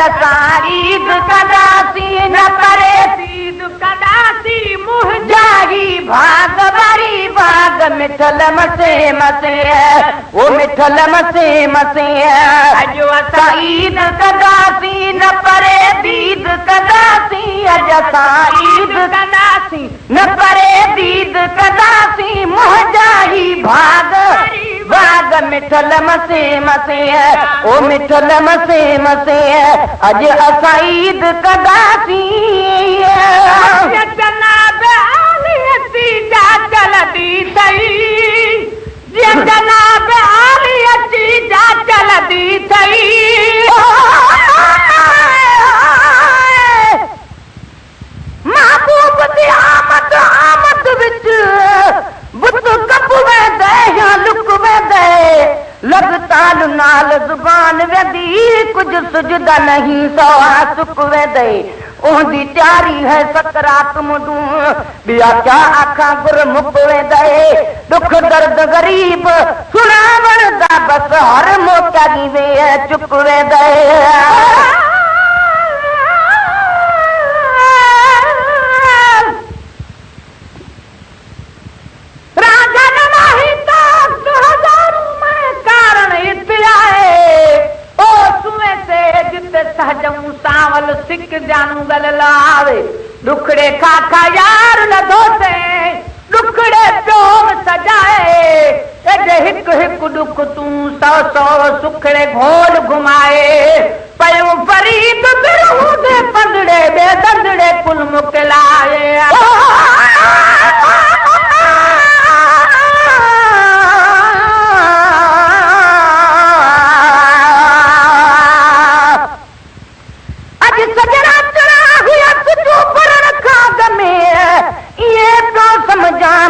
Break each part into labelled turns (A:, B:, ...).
A: असां ईद कंदासीं न परे ईद कंदासीं मुंहिंजाई भाग वारी भाग मिठल मसे मसे ओ मिठल मसे मसे अॼु असां ईद कंदासीं न परे दीद कंदासीं अॼु असां ईद कंदासीं न परे दीद कंदासीं मुंहिंजाई भाग भाग मिठल मसे मसे ओ मिठल मसे मसे अॼु असां ईद कंदासीं जनाब आली अची जा चलदी थई जनाब आली अची जा चलदी थई महबूब दी आमद आमद विच बुत कप वेंदे या लुक वेंदे लगताल नाल जुबान वेंदी कुछ सुझदा नहीं सवा सुक वेंदे ओंदी तैयारी है सकरात मुडू बिया क्या आखा गुर मुक वेंदे दुख दर्द गरीब सुनावण दा बस हर मौका दी वे चुक वेंदे सावल सिक जानू गल लावे दुखड़े खाखा यार न धोते दुखड़े प्योम सजाए एडे हिक हिक दुख तू सौ सौ सुखड़े घोल घुमाए पयो फरीद बिरू दे पंदड़े बे दंदड़े कुल मुकलाए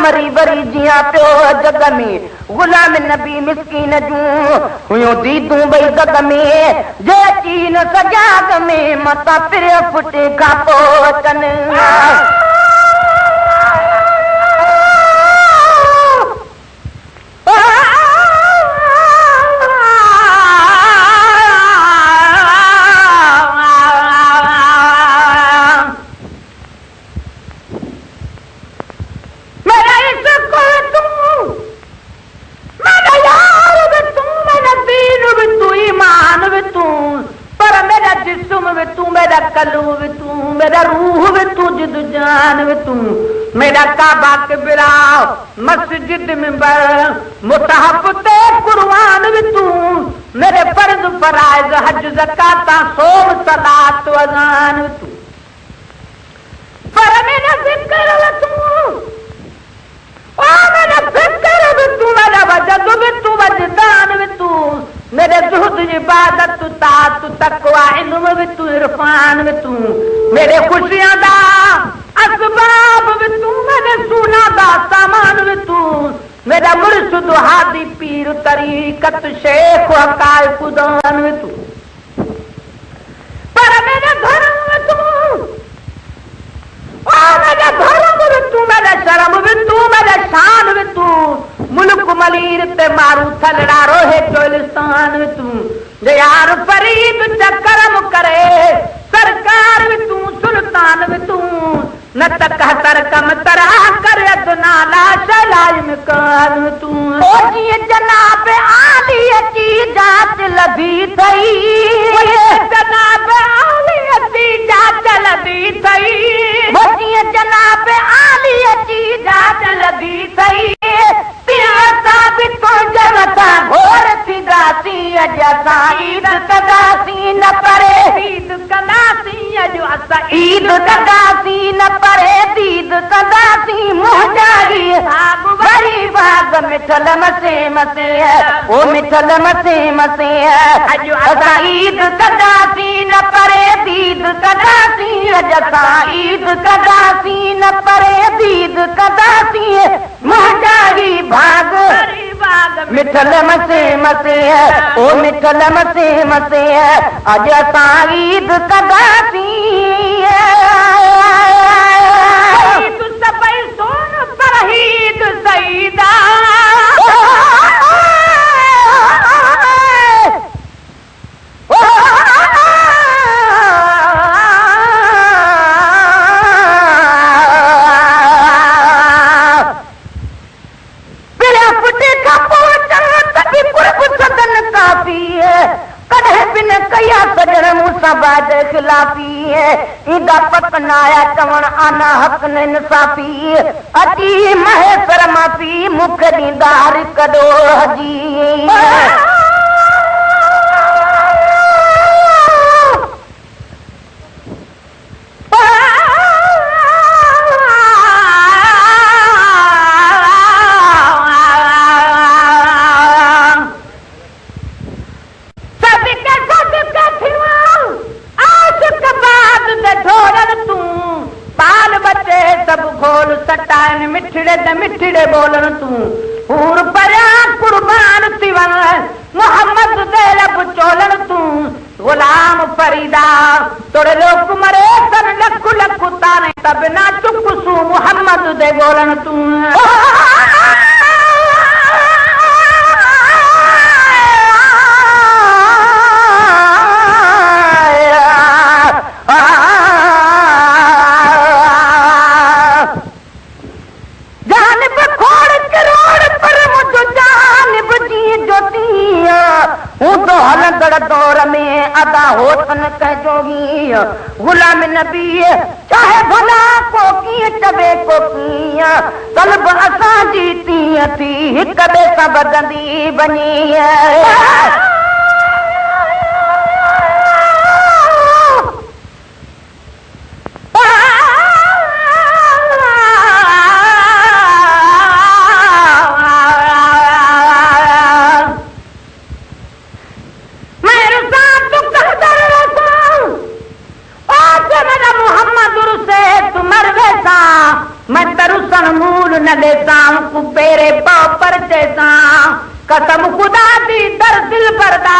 A: मरी वरी जिया पियो जग में गुलाम नबी मिस्कीन जूं हुयो दीदूं बई जग में जे चीन सजाग में मता फिर फुटे खां पोचन मेरा रूह भी तू जिद जान भी तू मेरा काबा के बिराओ मस्जिद में मुताहफ ते कुर्बान भी तू मेरे फर्ज फराइज हज ज़कात सोम सलात अज़ान भी तू पर मेरा जिक्र भी तू ओ मेरा फिक्र भी तू मेरा वजद भी तू वजदान भी तू मेरे जुहद इबादत तात तकवा इल्म भी तू इरफान भी तू मेरे खुशियां दा असबाब भी तू मेरे सुना दा सामान भी तू मेरा मुर्शिद हादी पीर तरीकत शेख हकाय खुदान भी तू पर मेरे घर में तू ओ मेरे घर में तू मेरे शर्म भी तू मेरे शान भी तू मुल्क मलीर ते मारू थलड़ा रोहे चोलिस्तान में तू यार फरीद चकरम करे सरकार में तू सुल्तान में तू न तकहतर कम तरा कर अदना ला शलाई में कार में तू ओ जी जनाब आली की जात लभी थई जनाब आली की जात लभी थई ओ जी जनाब आली की जात लभी थई घोर थींदासीं अॼु असां ईद कंदासीं न परे ईद कंदासीं अॼु असां ईद कंदासीं न परे दीद कंदासीं मुंहिंजाई भाग वरी भाग मिठल मसे मसे ओ मिठल मसे मसे अॼु असां ईद कंदासीं न परे दीद कंदासीं अॼु असां ईद कंदासीं न परे दीद कंदासीं मुंहिंजाई भाग मिठल मसे मसे ओ मिठल मसे मसे अॼु असां ईद कंदासीं सभई सोन परहीद सईदा काफी है कदे बिन कया सजन मूसा बाद खिलाफी है इंदा पतनाया चवण आना हक न इंसाफी अची महेश्वर माफी मुख दींदा हर कदो हजी मिठड़े बोलन तू पूर परया कुर्बान थी वन मोहम्मद दे लब चोलन तू गुलाम फरीदा तोड़े लोग मरे सन लख लख ताने तब ना चुप सू मोहम्मद दे बोलन तू दौर में अदा होतन कहोगी गुलाम नबी चाहे भला को की चबे को किया तलब असां जीती थी हिक बे सां बदंदी बनी मैं तरुसन मूल न लेता हूँ पेरे पर जैसा कसम खुदा दी दर दिल बरदा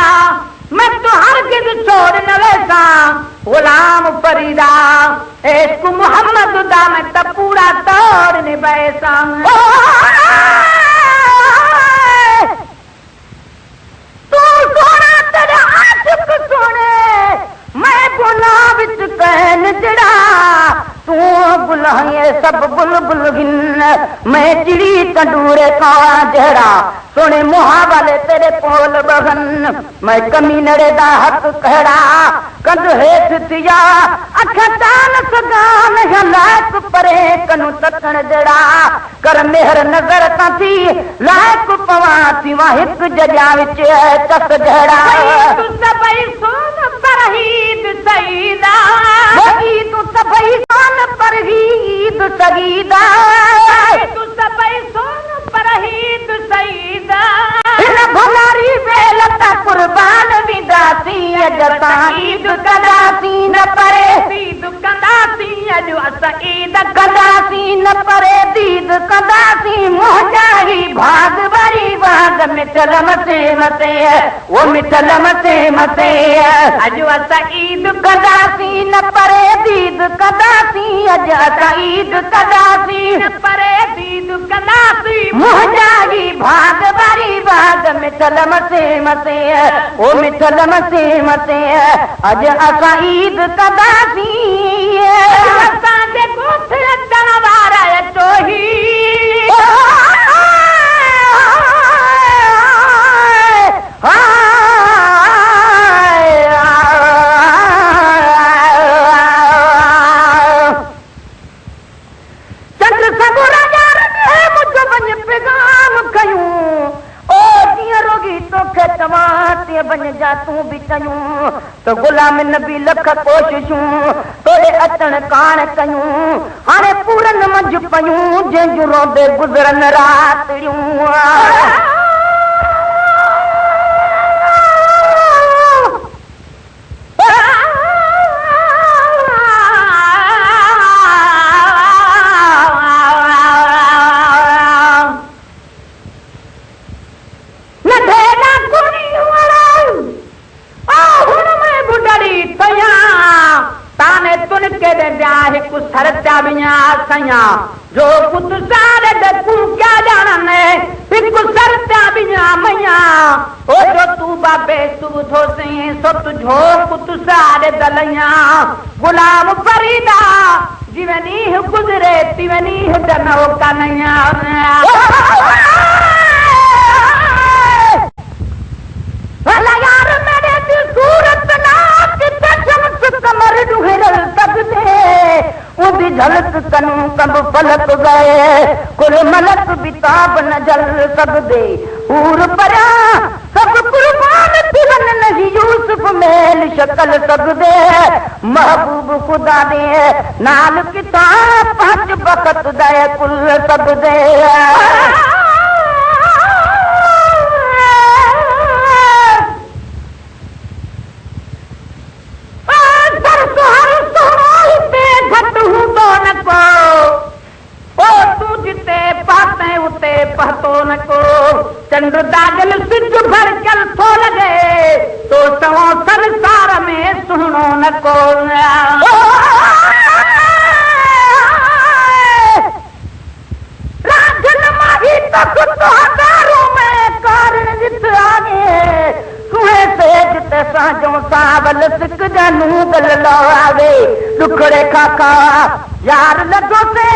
A: मैं तो हर गिद छोड़ न वैसा गुलाम फरीदा इश्क मोहम्मद दा मैं तो पूरा तोड़ न बैसा तू सोना तेरे आशिक सोने मैं बुला बिच कहन जड़ा तू बुलाए सब बुलबुल गिन मैं चिड़ी तंदूरे का जड़ा सुने मुहा वाले तेरे कोल बगन मैं कमी नड़े दा हक कहड़ा कंध हेठ थिया अख चान सगान लायक परे कनु तकण जड़ा कर मेहर नजर ता थी लायक पवा थी वा हिक जजा विच चस जड़ा तू सभई सोन परहीद सईदा तू सभई सोन परहीद सईदा तू सभई सोन परहीद सईदा इन भलारी वेलता कुर्बान विदासी अजता ईद कदासी न परे ईद कदासी अजो अस ईद कदासी न परे दीद कदासी मोहजाही भाग बरी भाग मिठल मते मते वो मिठल मते मते अजो अस ईद कदासी न परे दीद कदासी अज अस ईद कदासी न परे दीद कदासी मोहजाही भाग बरी भाग मिठल मते मते ओ मिठल मते मते अज असां ईद कदासी असां जे कोठ अचण वारा चोही चंद्र सगो राजा मुझ वञ पैगाम कयूं रोगी तोखे चवां बन जा तू भी चयूं तो गुलाम नबी लख कोशिशूं तोरे अचण कान कयूं हाणे पूरन मंझ पयूं जंहिंजूं रोंदे गुज़रन रातियूं जो पुत सारे दू क्या जाने सर त्या बिना मैया ओ जो तू बाबे सुबुधो से सो तुझो पुत सारे दलैया गुलाम फरीदा जीवनी गुजरे तिवनी जनो कन्हैया सब फलक गए कुल मलक बिताब न जल सकदे हूर परा सब कुर्बान तिरन नहीं यूसुफ मेल शक्ल सकदे महबूब खुदा दे नाल किताब पांच बखत दे कुल सकदे चंद्र दागल सिज भर चल थो लगे तो सवो संसार में सुनो न को राजन माही तक तो हजारों में कारण जित आगे सुहे से जिते साजो सावल सिक जानू गल लावे दुखड़े खाका यार लगो से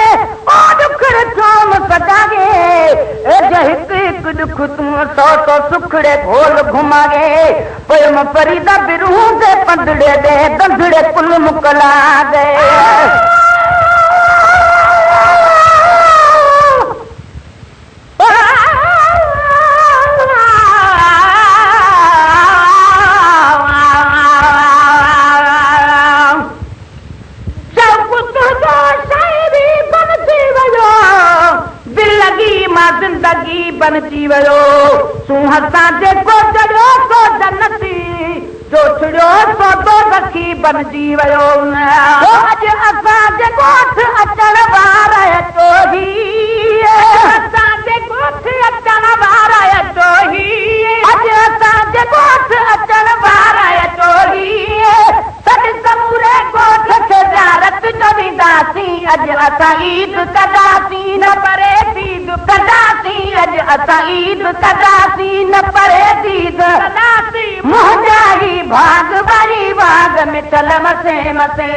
A: ओ दुखड़े चोम सदागे हिक हिक दुख तू सौ सौ सुखड़े घोल घुमागे पयम फरीदा बिरू दे पंदड़े दे दंदड़े कुल मुकला दे जिंदगी बन जी वियो तूं असां जेको चढ़ियो सो जन्नती जो छुड़ियो सो दोज़खी बणिजी वियो अॼु असां जेको अचण वारा अचो ही असां जेको अचण वारा अचो ही अॼु असां जेको अचण वारा अचो ही सॾ समूरे ॻोठ खे ज़ियारत चवींदासीं अॼु असां ईद कंदासीं न परे ईद कंदासीं अॼु असां ईद कंदासीं न परे ईद कंदासीं मुंहिंजा ई भाग वारी भाग मिठल मसे मसे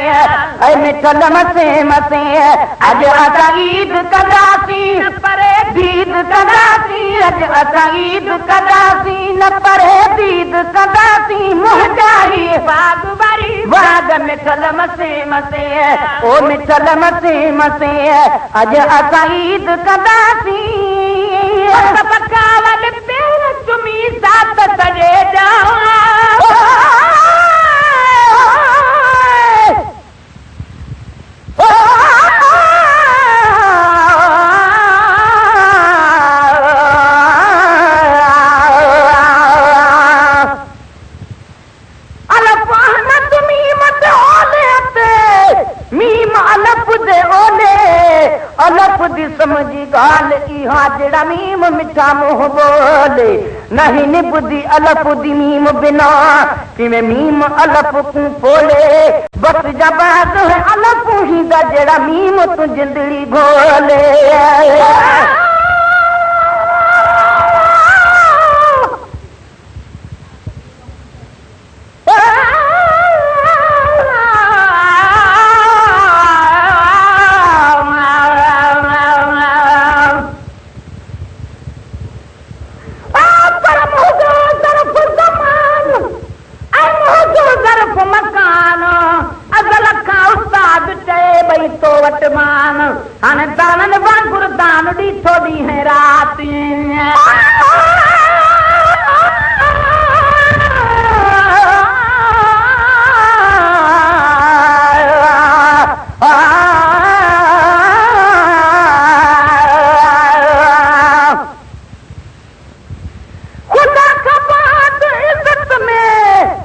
A: ऐं मिठल मसे मसे अॼु असां ईद कंदासीं न परे ईद कंदासीं अॼु असां ईद कंदासीं न परे ईद कंदासीं मुंहिंजा ई भाग वारी भाग मिठल मसे मसे ओ मिठल मसे मसे अॼु असां ईद कंदासीं पकावल पेर तुमी साथ सजे जाओ समझी गाल इहा जड़ा मीम मिठा मुंह बोले नहीं निबुदी अलफ दी मीम बिना किवें मीम अलफ को बोले बस जबाद है अलफ ही दा जड़ा मीम तू जिंदड़ी बोले हाणे दाननि वांगुरु दान ॾीठो ॾींहं राति खुदा खबात इज़त में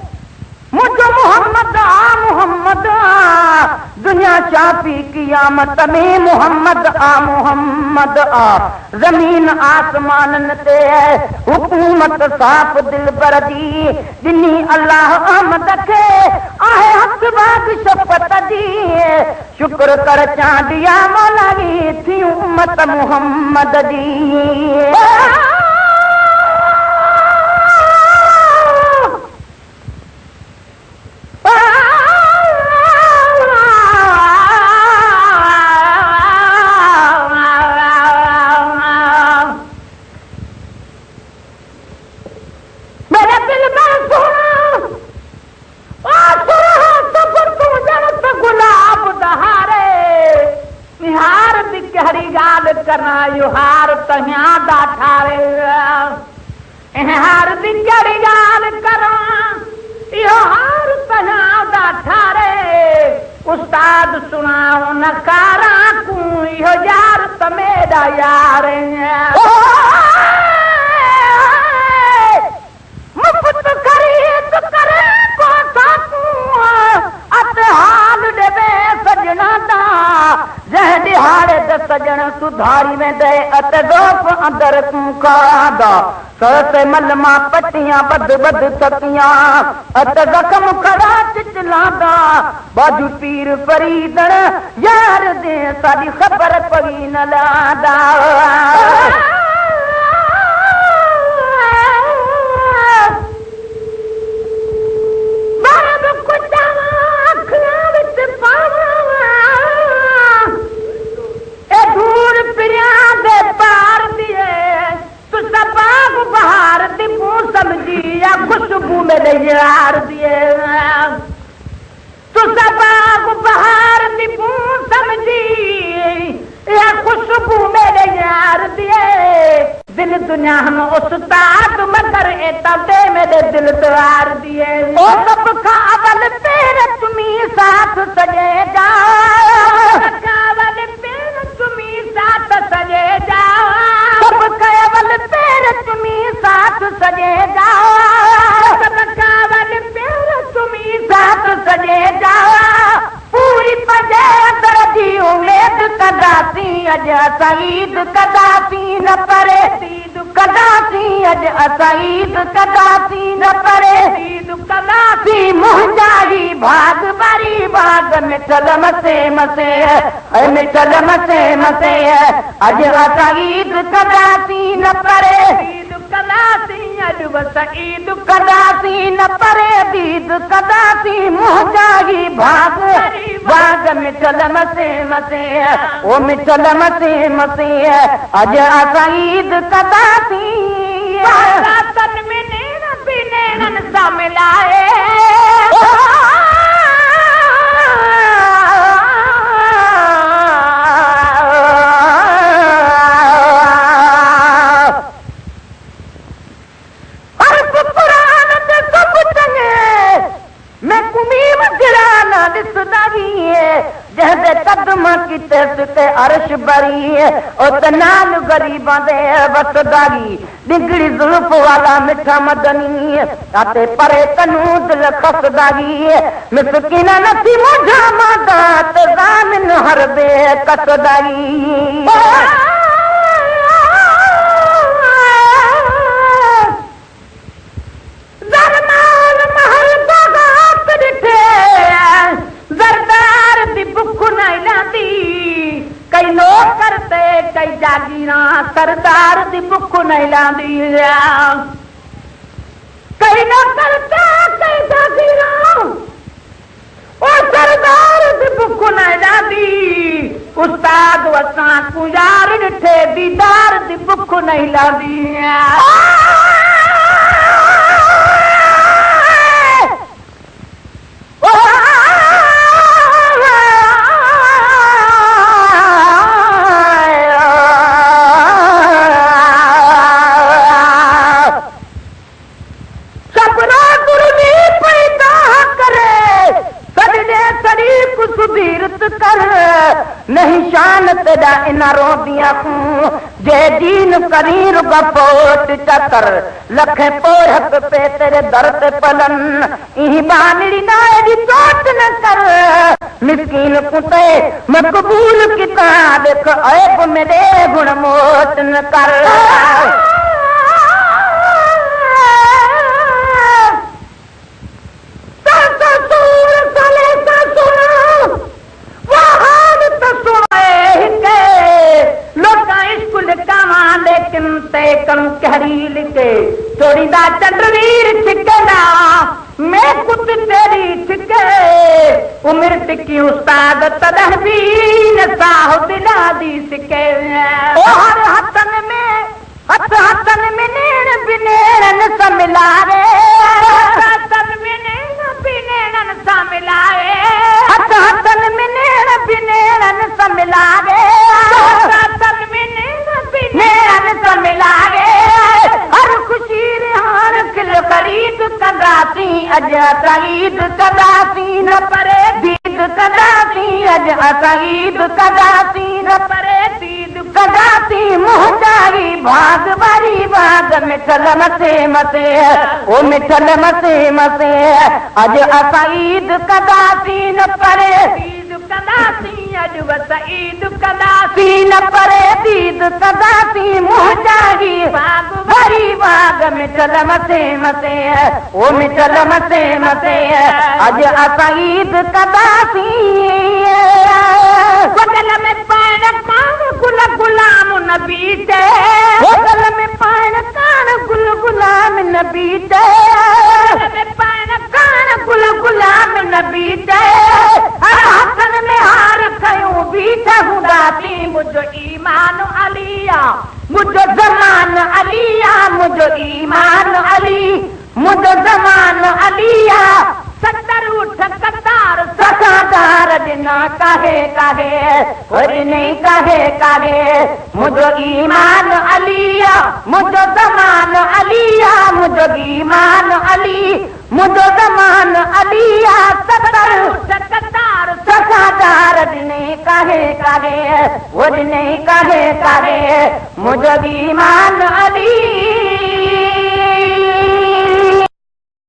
A: मुझो मोहम्मद आ मोहम्मद दुनिया चापी कियामत में मोहम्मद आ जमीन आसमान ते है हुकूमत साफ दिल पर दी जिन्नी अल्लाह अहमद खे आहे हक बाग शफकत दी शुक्र कर चांदिया मौला दी थी उम्मत मोहम्मद दी यो हार तहिया दा ठारे हार दी कड़ी गाल करा यो हार तहिया दा ठारे उस्ताद सुनाओ नकारा कू यो यार तमेरा यार मुफ्त खरीद करे कोसा कू अत हाल देवे सजना दा जह दिहाड़े द सजन सुधारी में दे अत दोप अंदर तू कादा सत मलमा पट्टियां बद बद सतियां अत जख्म खड़ा चिचलादा बाजू पीर फरीदन यार दे साडी खबर पई न लादा खुशबू मेरे यार दिए तू बाग बहार दीपू समझी या खुशबू मेरे यार दिए दिल दुनिया हम उस्ताद मगर एता दे मेरे दिल द्वार दिए ओ सब का अवल तेरे तुम्ही साथ सजेगा अवल तेरे तुम्ही साथ सजेगा सब का अवल तेरे तुम्ही साथ सजेगा साथ सजे जा पूरी पजे दर्जी उम्मीद कदासी अज सईद कदासी न परे सीद कदासी अज सईद कदासी न परे सीद कदासी मुंहिंजाई भाग बारी भाग मिठल मसे मसे मिठल मसे मसे अज सईद कदासी न परे कदासी अज सईद कदासी न परे दीद कदासी मुंहिंजाई भाग भाग मिठल मसे मसे ओ मिठल मसे मसे अज सईद कदासी तन में नैन भी नैनन सा मिलाए जहदे कदम किते सुते अर्श बरी ओ तनाल गरीबां दे वसदागी डिगड़ी जुल्फ वाला मिठा मदनी आते परे तनू दिल खसदागी मिसकीना नथी मुझा मादा ते जामिन हर बे कसदागी जरमान महल बागात दिखे जरदार दी बुख नहीं लाती कई लोग करते कई जागीरा सरदार दी बुख नहीं लाती कई लोग करते कई जागीरा ओ सरदार दी बुख नहीं लाती उस्ताद वसा को यार डिठे दीदार दी बुख नहीं लाती नहीं शान तेरा इना रोदियां जे दीन करीर गपोट चकर लखे पोरक पे तेरे दर ते पलन इही बानड़ी ना दी चोट न कर मिस्कीन कुते मकबूल किताब देख ऐब मेरे गुण मोट न कर लेकिन ते कम कहरील के थोड़ी दा चंद्रवीर छिकना मैं कुछ तेरी छिके उम्र टिकी उस्ताद तदहबीन साह दिला दी सिके ओ हर हथन में नैन बिनेरन सा मिलावे हथन में नैन बिनेरन सा मिलावे हथन में नैन बिनेरन सा मिलावे हथन में नैन अज असां ईद कंदासीं न परे दीद कंदासीं अज असां ईद कंदासीं न परे दीद कंदासीं मुंहिंजाई भाग वारी भाग मिठल मथे मथे ओ मिठल मथे मथे अज असां ईद कंदासीं न परे दीद कंदासीं अज असां ईद कंदासीं न परे दीद कंदासीं मुंहिंजाई भाग वारी भाग मिठल मथे मथे ओ मिठल मथे मथे अज असां ईद कंदासीं बदल में पाण कान गुल गुलाम नबी ते बदल में पाण कान गुल गुलाम नबी ते में पाण कान गुल गुलाम नबी ते हथन में हार खयूं बीठा हूंदासीं मुंहिंजो ईमान अलिया मुंहिंजो ज़मान अलिया मुंहिंजो ईमान अली मुंहिंजो ज़मान अलिया 70 उठ कतार सखादार ॾिना काहे काहे वरी नहीं काहे काहे मुंहिंजो ईमान अलिया मुंहिंजो ज़मान अलिया मुंहिंजो ईमान अली मुंहिंजो ज़मान अलिया 70 उठ कतार सखादार ॾिने काहे काहे वरी नहीं काहे काहे मुंहिंजो ईमान अली